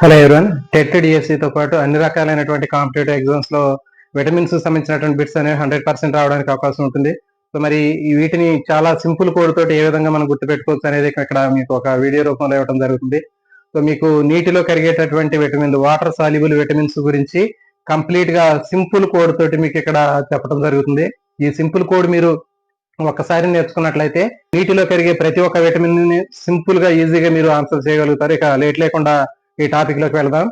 Hello everyone, TET డిఎస్సితో పాటు అన్ని రకాలైనటువంటి కాంపిటేటివ్ ఎగ్జామ్స్ లో విటమిన్స్ సంబంధించినటువంటి బిట్స్ అనేవి 100% రావడానికి అవకాశం ఉంటుంది. సో మరి వీటిని చాలా సింపుల్ కోడ్ తోటి ఏ విధంగా మనం గుర్తుపెట్టుకోవచ్చు అనేది ఇక్కడ మీకు ఒక వీడియో రూపంలో ఇవ్వడం జరుగుతుంది. సో మీకు నీటిలో కరిగేటటువంటి విటమిన్, వాటర్ సాల్యుబుల్ విటమిన్స్ గురించి కంప్లీట్ గా సింపుల్ కోడ్ తోటి మీకు ఇక్కడ చెప్పడం జరుగుతుంది. ఈ సింపుల్ కోడ్ మీరు ఒక్కసారి నేర్చుకున్నట్లయితే నీటిలో కరిగే ప్రతి ఒక్క విటమిన్ ని సింపుల్ గా ఈజీగా మీరు ఆన్సర్ చేయగలుగుతారు. ఇక లేట్ లేకుండా ఈ టాపిక్ లోకి వెళ్దాం.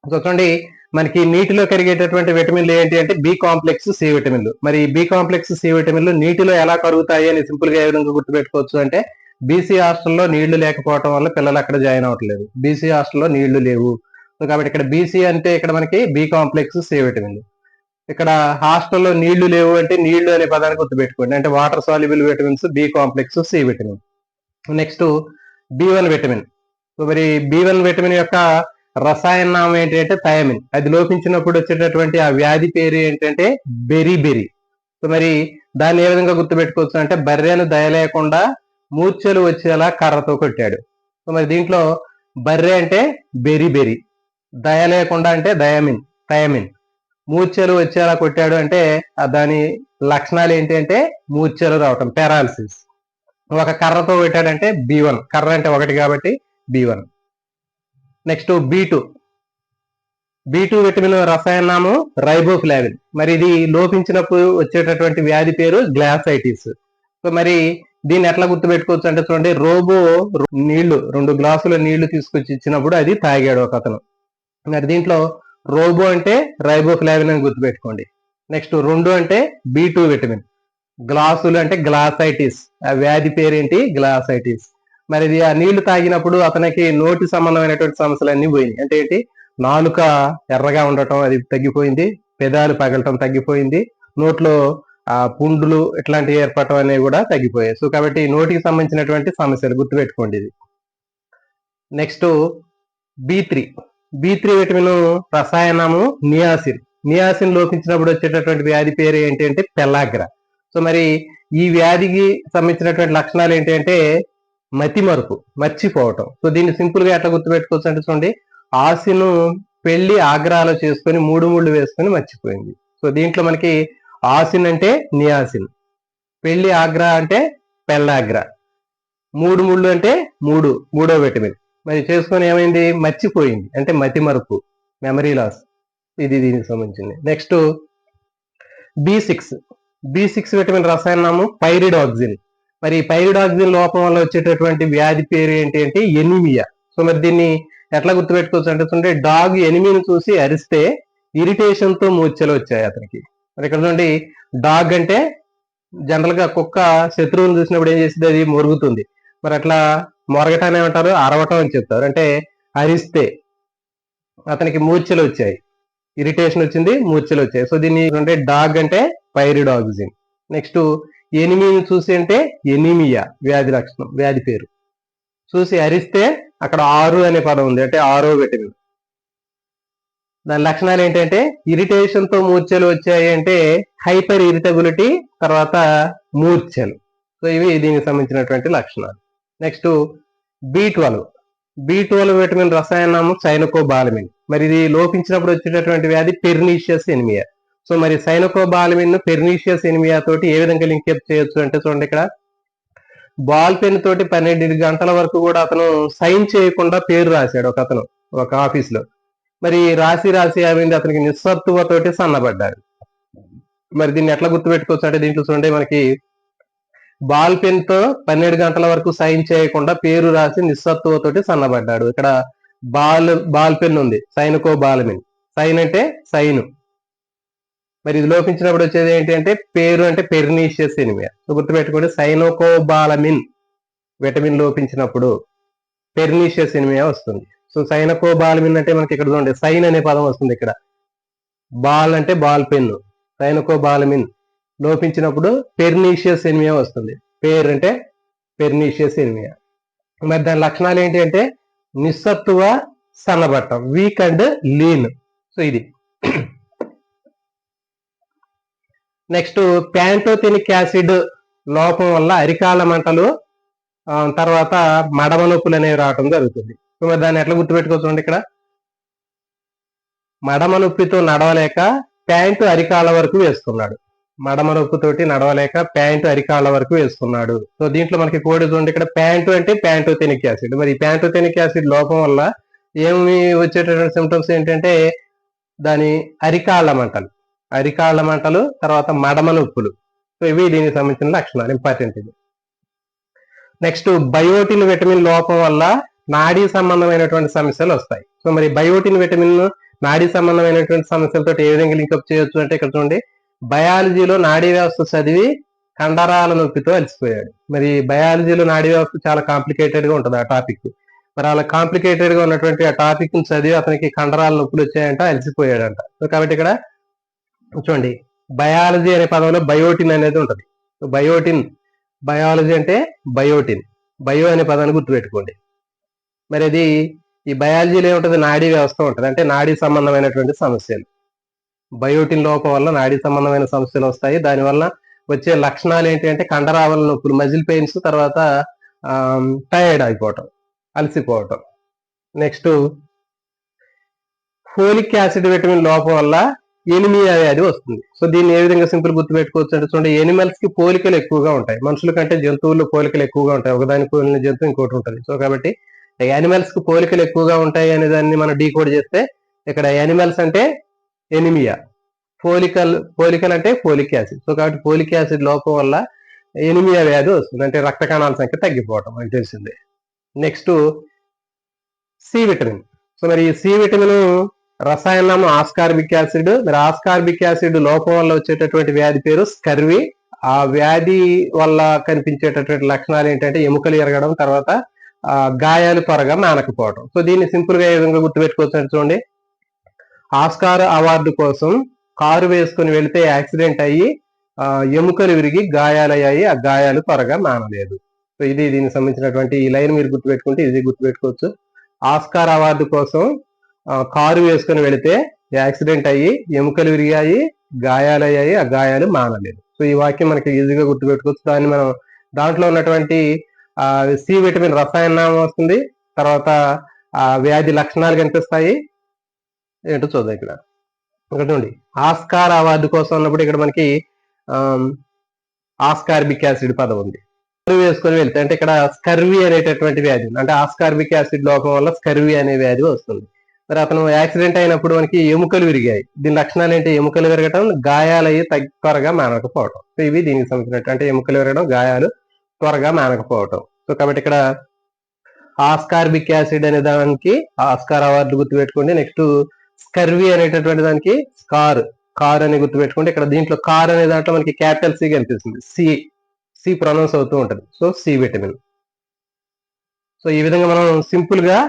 చూడండి, మనకి నీటిలో కరిగేటటువంటి విటమిన్లు ఏంటి అంటే బి కాంప్లెక్స్, సి విటమిన్లు. మరి బి కాంప్లెక్స్, సి విటమిన్లు నీటిలో ఎలా కరుగుతాయి అని సింపుల్ గా ఏ విధంగా గుర్తుపెట్టుకోవచ్చు అంటే, బీసీ హాస్టల్లో నీళ్లు లేకపోవడం వల్ల పిల్లలు అక్కడ జాయిన్ అవ్వట్లేదు. బీసీ హాస్టల్లో నీళ్లు లేవు. సో కాబట్టి ఇక్కడ బీసీ అంటే ఇక్కడ మనకి బి కాంప్లెక్స్, సి విటమిన్లు. ఇక్కడ హాస్టల్లో నీళ్లు లేవు అంటే నీళ్లు అనే పదాన్ని గుర్తుపెట్టుకోండి, అంటే water soluble vitamins B complex, C vitamin. Next B one vitamin. So మరి బి1 విటమిన్ యొక్క రసాయన నామం ఏంటంటే థయామిన్. అది లోపించినప్పుడు వచ్చేటటువంటి ఆ వ్యాధి పేరు ఏంటంటే బెరీ. సో మరి దాన్ని ఏ విధంగా గుర్తుపెట్టుకోవచ్చు అంటే, బర్రెను దయ లేకుండా మూర్ఛలు వచ్చేలా కర్రతో కొట్టాడు. సో మరి దీంట్లో బర్రె అంటే బెరీ, దయ లేకుండా అంటే థయామిన్, మూర్ఛలు వచ్చేలా కొట్టాడు అంటే దాని లక్షణాలు ఏంటి అంటే మూర్ఛలు రావటం, పారాలసిస్. ఒక కర్రతో కొట్టాడంటే బి1, కర్ర అంటే 1 కాబట్టి బి1. నెక్స్ట్ బి2 విటమిన్ రసాయన నామం రైబోఫ్లావిన్. మరి ఇది లోపించినప్పుడు వచ్చేటటువంటి వ్యాధి పేరు గ్లాసైటిస్. సో మరి దీన్ని ఎట్లా గుర్తుపెట్టుకోవచ్చు అంటే, చూడండి, రోబో నీళ్లు 2 గ్లాసుల నీళ్లు తీసుకొచ్చి ఇచ్చినప్పుడు అది తాగాడు ఒక అతను. మరి దీంట్లో రోబో అంటే రైబోఫ్లావిన్ అని గుర్తుపెట్టుకోండి. నెక్స్ట్ 2 అంటే బి2 విటమిన్. గ్లాసులు అంటే గ్లాసైటిస్, ఆ వ్యాధి పేరేంటి గ్లాసైటిస్. మరి ఇది ఆ నీళ్లు తాగినప్పుడు అతనికి నోటి సంబంధమైనటువంటి సమస్యలు అన్ని పోయినాయి. అంటే ఏంటి, నాలుక ఎర్రగా ఉండటం అది తగ్గిపోయింది, పెదాలు పగలటం తగ్గిపోయింది, నోట్లో ఆ పుండులు ఇట్లాంటివి ఏర్పడటం అనేవి కూడా తగ్గిపోయాయి. సో కాబట్టి నోటికి సంబంధించినటువంటి సమస్యలు గుర్తుపెట్టుకోండి ఇది. నెక్స్ట్ బి3 విటమిన్ రసాయనము నియాసిన్ లోపించినప్పుడు వచ్చేటటువంటి వ్యాధి పేరు ఏంటి అంటే పెల్లాగ్రా. సో మరి ఈ వ్యాధికి సంబంధించినటువంటి లక్షణాలు ఏంటి అంటే మర్చిపోవటం. సో దీన్ని సింపుల్ గా ఎట్లా గుర్తుపెట్టుకోవచ్చు అంటే, చూడండి, ఆసిను పెళ్లి ఆగ్రాలో చేసుకొని 3 ముళ్ళు వేసుకొని మర్చిపోయింది. సో దీంట్లో మనకి ఆసిన్ అంటే నియాసిన్, పెళ్లి ఆగ్రా అంటే పెల్లాగ్రా, 3 ముళ్ళు అంటే మూడో విటమిన్. మరి చేసుకొని ఏమైంది, మర్చిపోయింది అంటే మతిమరుపు, మెమరీ లాస్. ఇది దీనికి సంబంధించింది. నెక్స్ట్ బి6 విటమిన్ రసాయన నామం పైరిడాక్సిన్. మరి పైరిడాక్సిన్ లోపం వల్ల వచ్చేటటువంటి వ్యాధి పేరు ఏంటి అంటే ఎనీమియా. సో మరి దీన్ని ఎట్లా గుర్తుపెట్టుకోవచ్చు అంటే, చూడండి, డాగ్ ఎనిమిని చూసి అరిస్తే ఇరిటేషన్ తో మూర్ఛలు వచ్చాయి అతనికి. మరి ఇక్కడ చూడండి, డాగ్ అంటే జనరల్ గా కుక్క శత్రువుని చూసినప్పుడు ఏం చేసింది, అది మొరుగుతుంది. మరి అట్లా మొరగటాన్ని ఏమంటారు, అరవటం అని చెప్తారు. అంటే అరిస్తే అతనికి మూర్ఛలు వచ్చాయి, ఇరిటేషన్ వచ్చింది, మూర్ఛలు వచ్చాయి. సో దీన్ని అంటే డాగ్ అంటే పైరిడాక్సిన్. నెక్స్ట్ ఎనిమిని చూసి అంటే ఎనీమియా, వ్యాధి లక్షణం, వ్యాధి పేరు. చూసి అరిస్తే అక్కడ 6 అనే పదం ఉంది, అంటే 6వ విటమిన్. దాని లక్షణాలు ఏంటంటే ఇరిటేషన్ తో మూర్ఛలు వచ్చాయి అంటే హైపర్ ఇరిటబిలిటీ, తర్వాత మూర్ఛలు. సో ఇవి దీనికి సంబంధించినటువంటి లక్షణాలు. నెక్స్ట్ బి12 విటమిన్ రసాయనం సైనకోబాలమిన్. మరి ఇది లోపించినప్పుడు వచ్చేటటువంటి వ్యాధి పెర్నీషియస్ ఎనిమియా. సో మరి సైనకోబాలమిన్ పెర్నీషియస్ ఎనిమియా తోటి ఏ విధంగా లింకప్ చేయొచ్చు అంటే, చూడండి, ఇక్కడ బాల్ పెన్ తోటి 12 గంటల వరకు కూడా అతను సైన్ చేయకుండా పేరు రాశాడు ఒక అతను ఒక ఆఫీస్ లో. మరి రాసి ఏమైంది, అతనికి నిస్సత్తువతోటి సన్నబడ్డాడు. మరి దీన్ని ఎట్లా గుర్తుపెట్టుకోవచ్చు అంటే, దీంట్లో చూడండి, మనకి బాల్ పెన్ తో 12 గంటల వరకు సైన్ చేయకుండా పేరు రాసి నిస్సత్తువతోటి సన్నబడ్డాడు. ఇక్కడ బాల్ పెన్ ఉంది, సైనకోబాలమిన్. సైన్ అంటే సైను. మరి ఇది లోపించినప్పుడు వచ్చేది ఏంటి అంటే పేరు అంటే పెర్నీషియస్ ఎనిమియా. సో గుర్తుపెట్టుకోండి, సైనోకోబాలమిన్ విటమిన్ లోపించినప్పుడు పెర్నీషియస్ ఎనిమియా వస్తుంది. సో సైనకోబాలమిన్ అంటే మనకి ఇక్కడ చూడండి, సైన్ అనే పదం వస్తుంది ఇక్కడ. బాల్ అంటే బాల్ పెన్, సైనకోబాలమిన్ లోపించినప్పుడు పెర్నీషియస్ ఎనిమియా వస్తుంది. పేరు అంటే పెర్నీషియస్ ఎనిమియా. మరి దాని లక్షణాలు ఏంటి అంటే నిస్సత్తువ, సన్నబట్టం, వీక్ అండ్ లీన్. సో ఇది. నెక్స్ట్ ప్యాంటోథెనిక్ యాసిడ్ లోపం వల్ల అరికాల మంటలు, తర్వాత మడమ నొప్పులు అనేవి రావడం జరుగుతుంది. సో మరి దాన్ని ఎట్లా గుర్తుపెట్టుకోవచ్చు ఇక్కడ, మడమ నొప్పితో నడవలేక ప్యాంటు అరికాళ్ళ వరకు వేసుకున్నాడు. మడమ నొప్పితోటి నడవలేక ప్యాంటు అరికాళ్ళ వరకు వేసుకున్నాడు. సో దీంట్లో మనకి కోడ్ చూడండి, ఇక్కడ ప్యాంటు అంటే ప్యాంటోథెనిక్ యాసిడ్. మరి ప్యాంటోథెనిక్ యాసిడ్ లోపం వల్ల ఏమి వచ్చేటటువంటి సిమ్టమ్స్ ఏంటంటే దాని అరికాళ్ళ మంటలు, తర్వాత మడమ నొప్పులు. సో ఇవి దీనికి సంబంధించిన లక్షణాలు, ఇంపార్టెంట్ ఇది. నెక్స్ట్ బయోటిన్ విటమిన్ లోపం వల్ల నాడీ సంబంధమైనటువంటి సమస్యలు వస్తాయి. సో మరి బయోటిన్ విటమిన్ నాడీ సంబంధమైనటువంటి సమస్యలతో ఏ విధంగా లింకప్ చేయొచ్చు అంటే ఇక్కడ చూడండి, బయాలజీలో నాడీ వ్యవస్థ చదివి కండరాల నొప్పితో అలసిపోయాడు. మరి బయాలజీలో నాడీ వ్యవస్థ చాలా కాంప్లికేటెడ్ గా ఉంటుంది ఆ టాపిక్. మరి అలా కాంప్లికేటెడ్ గా ఉన్నటువంటి ఆ టాపిక్ ని చదివి అతనికి కండరాల నొప్పులు వచ్చాయంట, అలసిపోయాడంట. సో కాబట్టి ఇక్కడ చూడండి, బయాలజీ అనే పదంలో బయోటిన్ అనేది ఉంటుంది. బయోటిన్, బయాలజీ అంటే బయోటిన్, బయో అనే పదాన్ని గుర్తుపెట్టుకోండి. మరి అది ఈ బయాలజీలో ఏముంటుంది, నాడీ వ్యవస్థ ఉంటుంది, అంటే నాడీ సంబంధమైనటువంటి సమస్యలు. బయోటిన్ లోపం వల్ల నాడీ సంబంధమైన సమస్యలు వస్తాయి. దానివల్ల వచ్చే లక్షణాలు ఏంటి అంటే కండరాల నొప్పులు, మజిల్ పెయిన్స్, తర్వాత టైర్డ్ అయిపోవటం, అలసిపోవటం. నెక్స్ట్ ఫోలిక్ యాసిడ్ విటమిన్ లోపం వల్ల ఎనిమియా వ్యాధి వస్తుంది. సో దీన్ని ఏ విధంగా సింపుల్ గుర్తుపెట్టుకోవచ్చు అంటే చూడండి, ఎనిమల్స్ కి పోలికలు ఎక్కువగా ఉంటాయి, మనుషుల కంటే జంతువుల్లో పోలికలు ఎక్కువగా ఉంటాయి. ఒకదాని పోలిన జంతువు ఇంకోటి ఉంటుంది. సో కాబట్టి యానిమల్స్ కి పోలికలు ఎక్కువగా ఉంటాయి అనే దాన్ని మనం డీకోడ్ చేస్తే ఇక్కడ యానిమల్స్ అంటే ఎనిమియా, పోలికల్ అంటే ఫోలిక్ యాసిడ్. సో కాబట్టి ఫోలిక్ యాసిడ్ లోపం వల్ల ఎనిమియా వ్యాధి వస్తుంది, అంటే రక్త కణాల సంఖ్య తగ్గిపోవటం అని తెలిసిందే. Next C vitamin. సో మరి ఈ సి విటమిన్ రసాయనం ఆస్కార్బిక్ యాసిడ్. మరి ఆస్కార్బిక్ యాసిడ్ లోపం వల్ల వచ్చేటటువంటి వ్యాధి పేరు స్కర్వీ. ఆ వ్యాధి వల్ల కనిపించేటటువంటి లక్షణాలు ఏంటంటే ఎముకలు ఎరగడం, తర్వాత గాయాలు త్వరగా మానకపోవడం. సో దీన్ని సింపుల్ గా ఏ విధంగా గుర్తుపెట్టుకోవచ్చు చూడండి, ఆస్కార్ అవార్డు కోసం కారు వేసుకుని వెళితే యాక్సిడెంట్ అయ్యి ఎముకలు విరిగి గాయాలయ్యాయి, ఆ గాయాలు త్వరగా మానలేదు. సో ఇది దీనికి సంబంధించినటువంటి ఈ లైన్ మీరు గుర్తుపెట్టుకుంటే ఇది గుర్తుపెట్టుకోవచ్చు. ఆస్కార్ అవార్డు కోసం కారు వేసుకుని వెళితే యాక్సిడెంట్ అయ్యి ఎముకలు విరిగాయి, గాయాలయ్యాయి, ఆ గాయాలు మానలేదు. సో ఈ వాక్యం మనకి ఈజీగా గుర్తుపెట్టుకోవచ్చు. దాన్ని మనం దాంట్లో ఉన్నటువంటి సి విటమిన్ రసాయనం వస్తుంది, తర్వాత వ్యాధి లక్షణాలు కనిపిస్తాయి. ఏంటో చూద్దాం ఇక్కడ. ఒకటి ఆస్కార్ అవార్డు కోసం ఉన్నప్పుడు ఇక్కడ మనకి ఆస్కార్బిక్ యాసిడ్ పదం ఉంది. వేసుకొని వెళ్తే అంటే ఇక్కడ స్కర్వీ అనేటటువంటి వ్యాధి, అంటే ఆస్కార్బిక్ యాసిడ్ లోపం వల్ల స్కర్వీ అనే వ్యాధి వస్తుంది. మరి అతను యాక్సిడెంట్ అయినప్పుడు మనకి ఎముకలు విరిగాయి. దీని లక్షణాలు ఏంటి, ఎముకలు విరగటం, గాయాలయ్యి త్వరగా మానకపోవటం. సో ఇవి దీనికి సంబంధించినట్టు, అంటే ఎముకలు విరగడం, గాయాలు త్వరగా మానకపోవటం. సో కాబట్టి ఇక్కడ ఆస్కార్బిక్ యాసిడ్ అనే దానికి ఆస్కార్ అవార్డు గుర్తుపెట్టుకోండి. నెక్స్ట్ స్కర్వీ అనేటటువంటి దానికి కార్ అని గుర్తుపెట్టుకోండి. ఇక్కడ దీంట్లో కార్ అనే దాంట్లో మనకి క్యాపిటల్ సి కనిపిస్తుంది, సి ప్రొనౌన్స్ అవుతూ ఉంటుంది. So C vitamin. సో ఈ విధంగా మనం సింపుల్ గా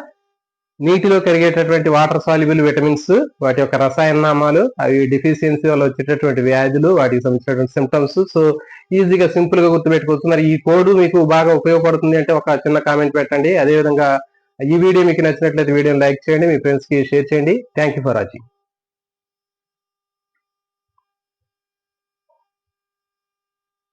నీటిలో కరిగేటటువంటి వాటర్ సాల్యుబుల్ విటమిన్స్, వాటి యొక్క రసాయన నామాలు, అవి డెఫిషియన్సీ వల్ల వచ్చేటటువంటి వ్యాధులు, వాటికి సంబంధించినటువంటి సిమ్టమ్స్, సో ఈజీగా సింపుల్ గా గుర్తుపెట్టుకోవచ్చు. మరి ఈ కోడ్ మీకు బాగా ఉపయోగపడుతుంది అంటే ఒక చిన్న కామెంట్ పెట్టండి. అదేవిధంగా ఈ వీడియో మీకు నచ్చినట్లయితే వీడియోని లైక్ చేయండి, మీ ఫ్రెండ్స్ కి షేర్ చేయండి. Thank you for watching.